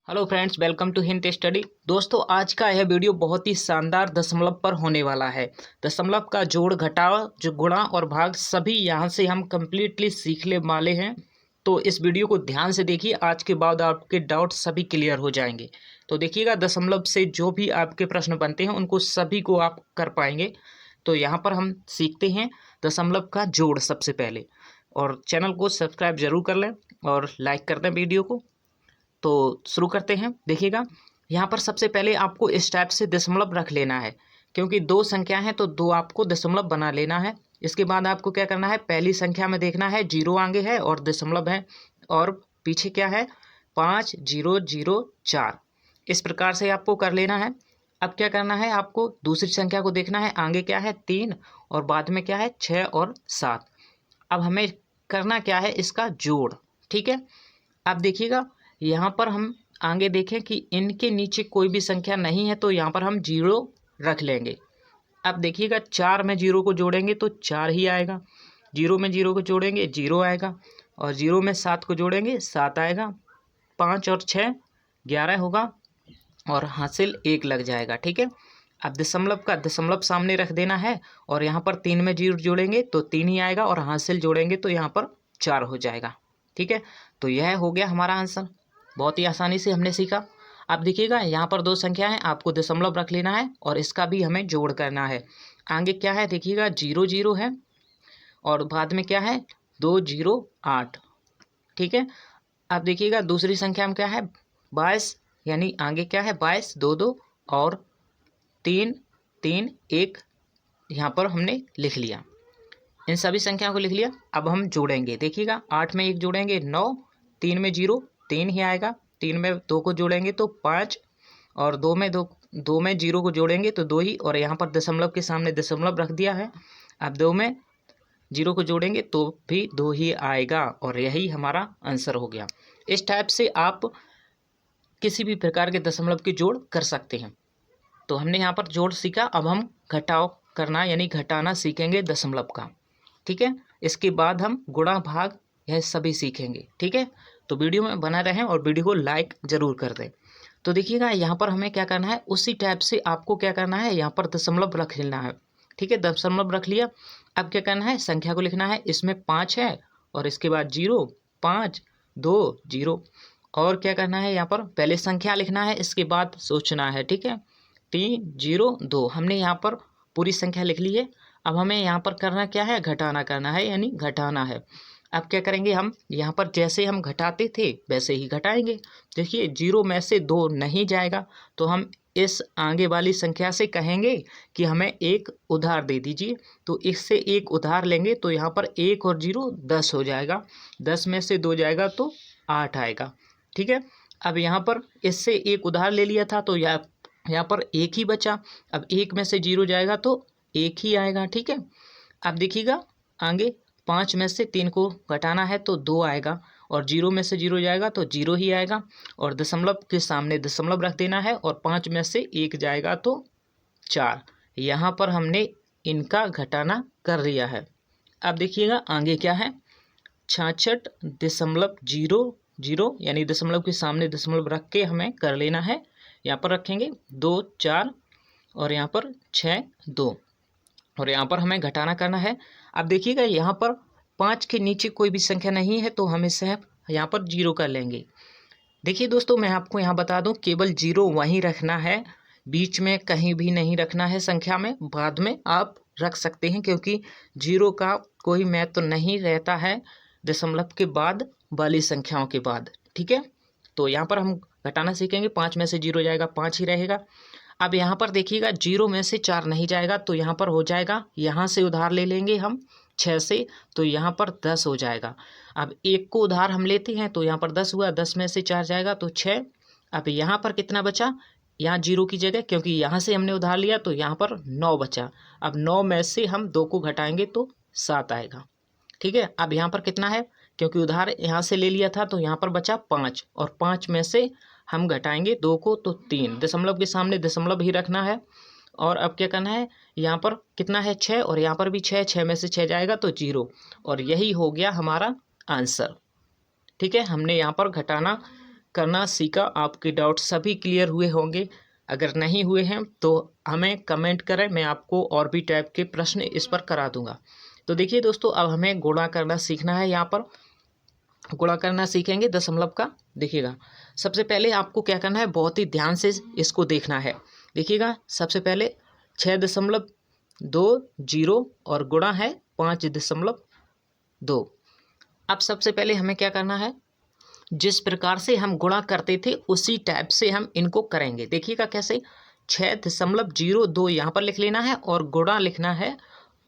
Hello friends, welcome to hint study. दोस्तों, आज का यह वीडियो बहुत ही शानदार दशमलव पर होने वाला है। दशमलव का जोड़, घटाव, जो गुणा और भाग सभी यहाँ से हम कंप्लीटली सीखने वाले हैं। तो इस वीडियो को ध्यान से देखिए, आज के बाद आपके डाउट सभी क्लियर हो जाएंगे। तो देखिएगा, दशमलव से जो भी आपके प्रश्न बनते हैं उनको सभी को आप कर पाएंगे। तो यहाँ पर हम सीखते हैं दशमलव का जोड़ सबसे पहले। और चैनल को सब्सक्राइब जरूर कर लें और लाइक कर दें वीडियो को। तो शुरू करते हैं। देखिएगा, यहाँ पर सबसे पहले आपको इस टाइप से दशमलव रख लेना है, क्योंकि दो संख्या है तो दो आपको दशमलव बना लेना है। इसके बाद आपको क्या करना है, पहली संख्या में देखना है जीरो आगे है और दशमलव है, और पीछे क्या है 5004। इस प्रकार से आपको कर लेना है। अब क्या करना है, आपको दूसरी संख्या को देखना है, आगे क्या है 3 और बाद में क्या है 6 और 7। अब हमें करना क्या है, इसका जोड़। ठीक है, अब देखिएगा, यहाँ पर हम आगे देखें कि इनके नीचे कोई भी संख्या नहीं है तो यहाँ पर हम जीरो रख लेंगे। अब देखिएगा, 4 में जीरो को जोड़ेंगे तो 4 ही आएगा, जीरो में जीरो को जोड़ेंगे जीरो आएगा, और जीरो में 7 को जोड़ेंगे 7 आएगा, 5 और 6 11 होगा, और हासिल 1 लग जाएगा। ठीक है, अब दशमलव का दशमलव सामने रख देना है, और यहाँ पर 3 में जीरो जोड़ेंगे तो 3 ही आएगा, और हासिल जोड़ेंगे तो यहाँ पर 4 हो जाएगा। ठीक है, तो यह हो गया हमारा आंसर। बहुत ही आसानी से हमने सीखा। अब देखिएगा, यहाँ पर दो संख्या है, आपको दशमलव रख लेना है और इसका भी हमें जोड़ करना है। आगे क्या है, देखिएगा 00 है और बाद में क्या है 208। ठीक है, अब देखिएगा दूसरी संख्या में क्या है 22, यानी आगे क्या है 22 2 और 3 3 1, यहाँ पर हमने लिख लिया। इन सभी संख्याओं को लिख लिया। अब हम जोड़ेंगे। देखिएगा, 8 में 1 जोड़ेंगे 9, 3 में 0 3 ही आएगा, 3 में 2 को जोड़ेंगे तो 5, और 2 में 0 को जोड़ेंगे तो 2 ही, और यहाँ पर दशमलव के सामने दशमलव रख दिया है। अब 2 में 0 को जोड़ेंगे तो भी 2 ही आएगा, और यही हमारा आंसर हो गया। इस टाइप से आप किसी भी प्रकार के दशमलव के जोड़ कर सकते हैं। तो हमने यहाँ पर जोड़ सीखा। अब हम घटाव करना यानी घटाना सीखेंगे दशमलव का। ठीक है, इसके बाद हम गुणा भाग यह सभी सीखेंगे। ठीक है, तो वीडियो में बना रहें और वीडियो को लाइक ज़रूर कर दें। तो देखिएगा, यहाँ पर हमें क्या करना है, उसी टाइप से आपको क्या करना है, यहाँ पर दशमलव रख लेना है। ठीक है, दशमलव रख लिया। अब क्या करना है, संख्या को लिखना है। इसमें 5 है और इसके बाद 0 5 2 0, और क्या करना है, यहाँ पर पहले संख्या लिखना है, इसके बाद सोचना है। ठीक है, 3 0 2 हमने यहाँ पर पूरी संख्या लिख ली है। अब हमें यहाँ पर करना क्या है, घटाना करना है, यानी घटाना है। अब क्या करेंगे, हम यहाँ पर जैसे हम घटाते थे वैसे ही घटाएंगे। देखिए, 0 में से 2 नहीं जाएगा तो हम इस आगे वाली संख्या से कहेंगे कि हमें एक उधार दे दीजिए। तो इससे एक उधार लेंगे तो यहाँ पर 1 और 0 10 हो जाएगा, 10 में से 2 जाएगा तो 8 आएगा। ठीक है, अब यहाँ पर इससे एक उधार ले लिया था तो यहाँ पर 1 ही बचा। अब 1 में से 0 जाएगा तो 1 ही आएगा। ठीक है, अब देखिएगा, आगे 5 में से 3 को घटाना है तो 2 आएगा, और 0 में से 0 जाएगा तो 0 ही आएगा, और दशमलव के सामने दशमलव रख देना है, और 5 में से 1 जाएगा तो 4। यहाँ पर हमने इनका घटाना कर लिया है। अब देखिएगा, आगे क्या है 66.00, यानी दशमलव के सामने दशमलव रख के हमें कर लेना है। यहाँ पर रखेंगे 2 4 और यहाँ पर 6 2, और यहाँ पर हमें घटाना करना है। अब देखिएगा, यहाँ पर 5 के नीचे कोई भी संख्या नहीं है तो हम इसे यहाँ पर 0 कर लेंगे। देखिए दोस्तों, मैं आपको यहाँ बता दूँ, केवल 0 वहीं रखना है, बीच में कहीं भी नहीं रखना है। संख्या में बाद में आप रख सकते हैं, क्योंकि 0 का कोई महत्व नहीं रहता है दशमलव के बाद वाली संख्याओं के बाद। ठीक है, तो यहाँ पर हम घटाना सीखेंगे। 5 में से 0 जाएगा 5 ही रहेगा। अब यहाँ पर देखिएगा, 0 में से 4 नहीं जाएगा तो यहाँ पर हो जाएगा, यहाँ से उधार ले लेंगे हम 6 से, तो यहाँ पर 10 हो जाएगा। अब 1 को उधार हम लेते हैं तो यहाँ पर 10 हुआ, 10 में से 4 जाएगा तो 6। अब यहाँ पर कितना बचा, यहाँ 0 की जगह, क्योंकि यहाँ से हमने उधार लिया तो यहाँ पर 9 बचा। अब 9 में से हम 2 को घटाएंगे तो 7 आएगा। ठीक है, अब यहाँ पर कितना है, क्योंकि उधार यहाँ से ले लिया था तो यहाँ पर बचा 5, और 5 में से हम घटाएंगे 2 को तो 3, दशमलव के सामने दशमलव ही रखना है। और अब क्या करना है, यहाँ पर कितना है 6, और यहाँ पर भी 6, 6 में से 6 जाएगा तो 0, और यही हो गया हमारा आंसर। ठीक है, हमने यहाँ पर घटाना करना सीखा। आपके डाउट सभी क्लियर हुए होंगे। अगर नहीं हुए हैं तो हमें कमेंट करें, मैं आपको और भी टाइप के प्रश्न इस पर करा दूंगा। तो देखिए दोस्तों, अब हमें गुणा करना सीखना है। यहाँ पर गुणा करना सीखेंगे दशमलव का। देखिएगा, सबसे पहले आपको क्या करना है, बहुत ही ध्यान से इसको देखना है। देखिएगा, सबसे पहले 6.20 और गुणा है 5.2। अब सबसे पहले हमें क्या करना है, जिस प्रकार से हम गुणा करते थे उसी टाइप से हम इनको करेंगे। देखिएगा कैसे, 6.02 यहाँ पर लिख लेना है और गुणा लिखना है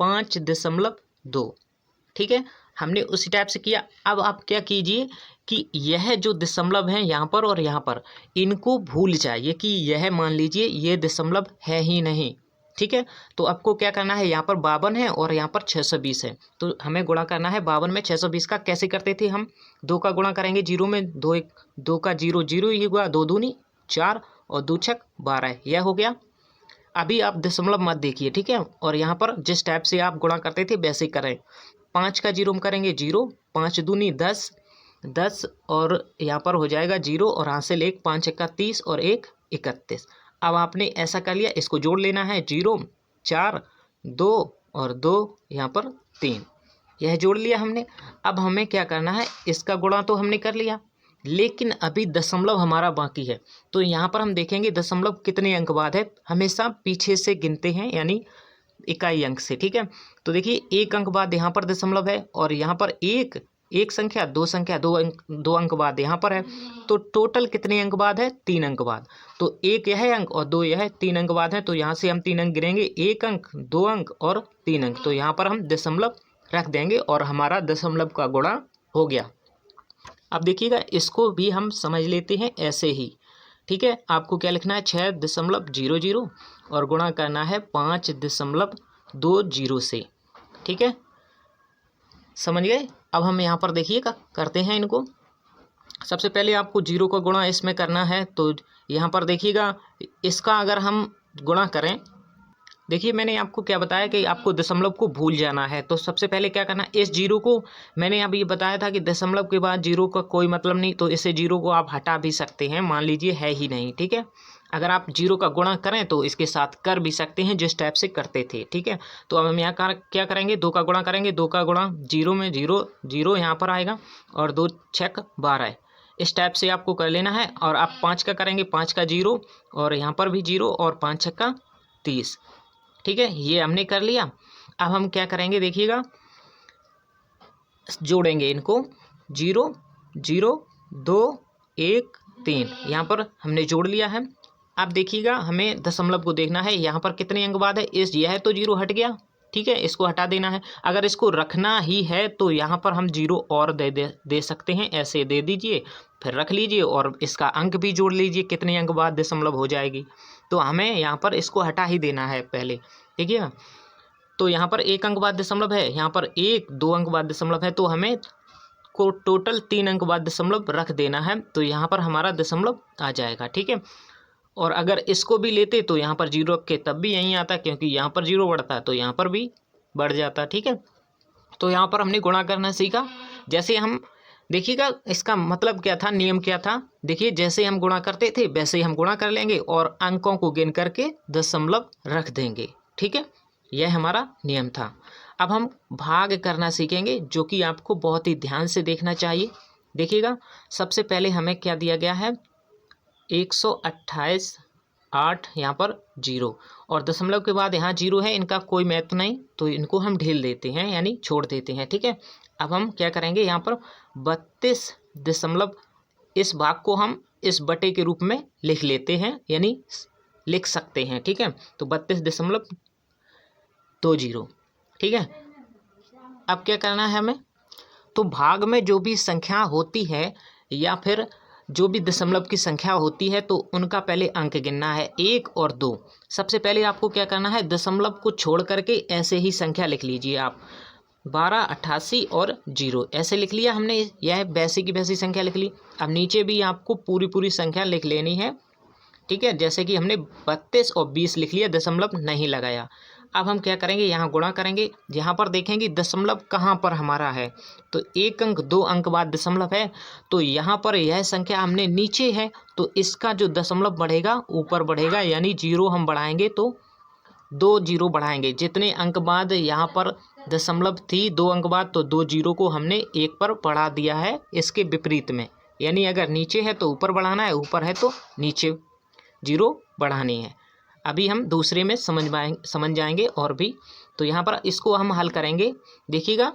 5.2। ठीक है, हमने उसी टाइप से किया। अब आप क्या कीजिए कि यह जो दशमलव है यहाँ पर और यहाँ पर, इनको भूल जाइए कि यह मान लीजिए ये दशमलव है ही नहीं। ठीक है, तो आपको क्या करना है, यहाँ पर 52 है और यहाँ पर 620 है, तो हमें गुणा करना है 52 में 620 का। कैसे करते थे हम, 2 का गुणा करेंगे 0 में, 2 का 0 0 ही हुआ, 2 दूनी 4 और 2 छक 12, यह हो गया। अभी आप दशमलव मत देखिए, ठीक है, और यहाँ पर जिस टाइप से आप गुणा करते थे वैसे ही करें। 5 का 0 हम करेंगे 0, 5 दूनी 10 10 और यहाँ पर हो जाएगा 0 और हासिल 1, 5 1 30 और 1 31। अब आपने ऐसा कर लिया, इसको जोड़ लेना है 0 4 2 और 2 यहाँ पर 3, यह जोड़ लिया हमने। अब हमें क्या करना है, इसका गुणा तो हमने कर लिया, लेकिन अभी दशमलव हमारा बाकी है। तो यहाँ पर हम देखेंगे दशमलव कितने अंक बाद है, हमेशा पीछे से गिनते हैं यानी इकाई अंक से। ठीक है, तो देखिए 1 अंक बाद यहाँ पर दशमलव है और यहाँ पर एक संख्या 2 संख्या 2 अंक बाद यहाँ पर है। तो टोटल कितने अंक बाद है, 3 अंक बाद। तो 1 यह अंक और 2 यह, 3 अंक बाद है। तो यहाँ से हम 3 अंक गिनेंगे, 1 अंक 2 अंक और 3 अंक। तो यहाँ पर हम दशमलव रख देंगे और हमारा दशमलव का गुणा हो गया। अब देखिएगा, इसको भी हम समझ लेते हैं ऐसे ही। ठीक है, आपको क्या लिखना है, 6.00 और गुणा करना है 5.20 से। ठीक है, समझ गए। अब हम यहाँ पर देखिएगा करते हैं इनको। सबसे पहले आपको 0 का गुणा इसमें करना है। तो यहाँ पर देखिएगा, इसका अगर हम गुणा करें, देखिए मैंने आपको क्या बताया कि आपको दशमलव को भूल जाना है। तो सबसे पहले क्या करना है, इस 0 को, मैंने अभी बताया था कि दशमलव के बाद 0 का कोई मतलब नहीं, तो इसे 0 को आप हटा भी सकते हैं, मान लीजिए है ही नहीं। ठीक है, अगर आप 0 का गुणा करें तो इसके साथ कर भी सकते हैं जिस टाइप से करते थे। ठीक है, तो अब हम यहाँ क्या करेंगे, 2 का गुणा करेंगे। 2 का गुणा 0 में 0 0 यहाँ पर आएगा और 2 छक 12, इस टाइप से आपको कर लेना है। और आप 5 का करेंगे, 5 का 0 और यहाँ पर भी 0 और 5 छक्का 30। ठीक है, ये हमने कर लिया। अब हम क्या करेंगे, देखिएगा जोड़ेंगे इनको, 0 0 2 1 3, यहाँ पर हमने जोड़ लिया है। अब देखिएगा, हमें दशमलव को देखना है, यहाँ पर कितने अंक बाद है, यह तो 0 हट गया। ठीक है, इसको हटा देना है। अगर इसको रखना ही है तो यहाँ पर हम 0 और दे सकते हैं, ऐसे दे दीजिए, फिर रख लीजिए और इसका अंक भी जोड़ लीजिए, कितने अंक बाद दशमलव हो जाएगी। तो हमें यहाँ पर इसको हटा ही देना है पहले। ठीक है, तो यहाँ पर 1 अंक बाद दशमलव है, यहाँ पर 1 2 अंक बाद दशमलव है, तो हमें को टोटल 3 अंक बाद दशमलव रख देना है। तो यहाँ पर हमारा दशमलव आ जाएगा। ठीक है, और अगर इसको भी लेते तो यहाँ पर 0 रख के तब भी यहीं आता, क्योंकि यहाँ पर 0 बढ़ता है तो यहाँ पर भी बढ़ जाता। ठीक है, तो यहाँ पर हमने गुणा करना सीखा। जैसे हम देखिएगा, इसका मतलब क्या था, नियम क्या था, देखिए जैसे हम गुणा करते थे वैसे ही हम गुणा कर लेंगे और अंकों को गिन करके दशमलव रख देंगे। ठीक है, यह हमारा नियम था। अब हम भाग करना सीखेंगे, जो कि आपको बहुत ही ध्यान से देखना चाहिए। देखिएगा, सबसे पहले हमें क्या दिया गया है, 128 8 यहाँ पर 0 और दशमलव के बाद यहाँ 0 है, इनका कोई महत्व नहीं, तो इनको हम ढील देते हैं यानी छोड़ देते हैं। ठीक है, अब हम क्या करेंगे, यहाँ पर 32 दशमलव, इस भाग को हम इस बटे के रूप में लिख लेते हैं यानी लिख सकते हैं। ठीक है, तो 32.20। ठीक है, अब क्या करना है हमें, तो भाग में जो भी संख्या होती है या फिर जो भी दशमलव की संख्या होती है तो उनका पहले अंक गिनना है, 1 और 2। सबसे पहले आपको क्या करना है, दशमलव को छोड़ करके ऐसे ही संख्या लिख लीजिए आप, 12 88 और 0 ऐसे लिख लिया हमने, यह वैसी की वैसी संख्या लिख ली। अब नीचे भी आपको पूरी संख्या लिख लेनी है। ठीक है, जैसे कि हमने 32 और 20 लिख लिया, दशमलव नहीं लगाया। अब हम क्या करेंगे, यहाँ गुणा करेंगे। यहाँ पर देखेंगे दशमलव कहाँ पर हमारा है, तो 1 अंक 2 अंक बाद दशमलव है, तो यहाँ पर यह संख्या हमने नीचे है, तो इसका जो दशमलव बढ़ेगा ऊपर बढ़ेगा, यानी 0 हम बढ़ाएंगे तो 2 0 बढ़ाएंगे। जितने अंक बाद यहाँ पर दशमलव थी 2 अंक बाद, तो 2 0 को हमने 1 पर बढ़ा दिया है इसके विपरीत में, यानी अगर नीचे है तो ऊपर बढ़ाना है, ऊपर है तो नीचे 0 बढ़ानी है। अभी हम दूसरे में समझ जाएंगे और भी। तो यहाँ पर इसको हम हल करेंगे, देखिएगा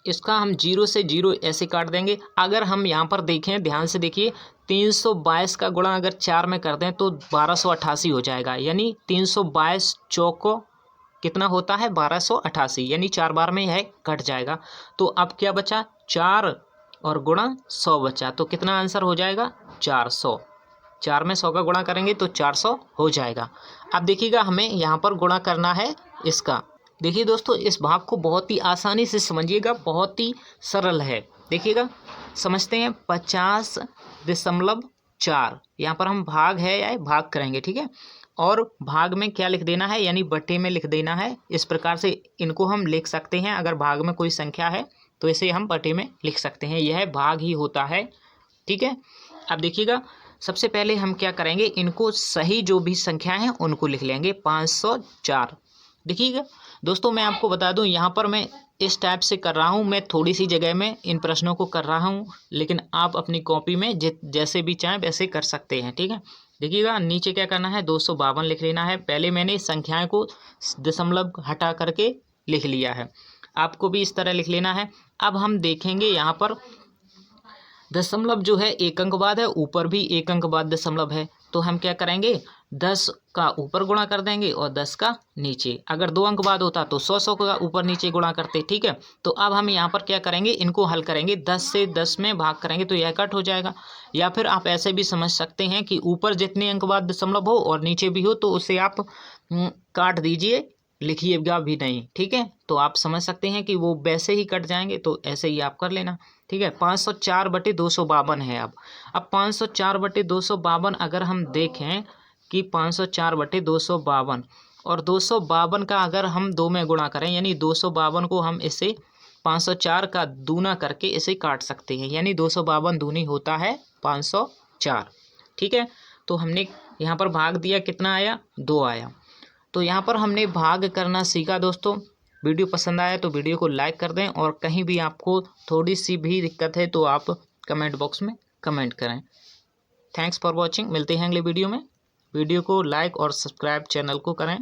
इसका हम 0 से 0 ऐसे काट देंगे। अगर हम यहाँ पर देखें, ध्यान से देखिए, 322 का गुणा अगर 4 में कर दें तो 1288 हो जाएगा, यानी 322 चौको कितना होता है 1288, यानी 4 बार में यह कट जाएगा। तो अब क्या बचा, 4 और गुणा 100 बचा, तो कितना आंसर हो जाएगा 400। 4 में 100 का गुणा करेंगे तो 400 हो जाएगा। अब देखिएगा हमें यहाँ पर गुणा करना है इसका। देखिए दोस्तों, इस भाग को बहुत ही आसानी से समझिएगा, बहुत ही सरल है। देखिएगा समझते हैं, 50.4 यहाँ पर हम भाग है या भाग करेंगे, ठीक है। और भाग में क्या लिख देना है, यानी बट्टे में लिख देना है। इस प्रकार से इनको हम लिख सकते हैं, अगर भाग में कोई संख्या है तो इसे हम बट्टे में लिख सकते हैं, यह भाग ही होता है, ठीक है। अब देखिएगा सबसे पहले हम क्या करेंगे, इनको सही जो भी संख्या हैं उनको लिख लेंगे। 504। देखिएगा दोस्तों, मैं आपको बता दूं, यहाँ पर मैं इस टाइप से कर रहा हूँ, मैं थोड़ी सी जगह में इन प्रश्नों को कर रहा हूँ, लेकिन आप अपनी कॉपी में जैसे भी चाहें वैसे कर सकते हैं, ठीक है। देखिएगा नीचे क्या करना है, 252 लिख लेना है। पहले मैंने संख्याएं को दशमलव हटा करके लिख लिया है, आपको भी इस तरह लिख लेना है। अब हम देखेंगे यहाँ पर दशमलव जो है 1 अंक बाद है, ऊपर भी 1 अंक बाद दशमलव है, तो हम क्या करेंगे, 10 का ऊपर गुणा कर देंगे और 10 का नीचे। अगर 2 अंक बाद होता तो 100 का ऊपर नीचे गुणा करते, ठीक है। तो अब हम यहाँ पर क्या करेंगे, इनको हल करेंगे, 10 से 10 में भाग करेंगे तो यह कट हो जाएगा। या फिर आप ऐसे भी समझ सकते हैं कि ऊपर जितने अंक बाद दशमलव हो और नीचे भी हो तो उसे आप काट दीजिए, लिखिएगा भी नहीं, ठीक है। तो आप समझ सकते हैं कि वो वैसे ही कट जाएंगे, तो ऐसे ही आप कर लेना, ठीक है। 504/252 है। अब 504/252 अगर हम देखें कि 504/252 और 252 का अगर हम 2 में गुणा करें, यानी 252 को हम इसे 504 का दूना करके इसे काट सकते हैं, यानी 252 दूनी होता है 504, ठीक है। तो हमने यहाँ पर भाग दिया, कितना आया, 2 आया। तो यहाँ पर हमने भाग करना सीखा दोस्तों। वीडियो पसंद आया तो वीडियो को लाइक कर दें, और कहीं भी आपको थोड़ी सी भी दिक्कत है तो आप कमेंट बॉक्स में कमेंट करें। थैंक्स फॉर वॉचिंग, मिलते हैं अगले वीडियो में। वीडियो को लाइक और सब्सक्राइब चैनल को करें।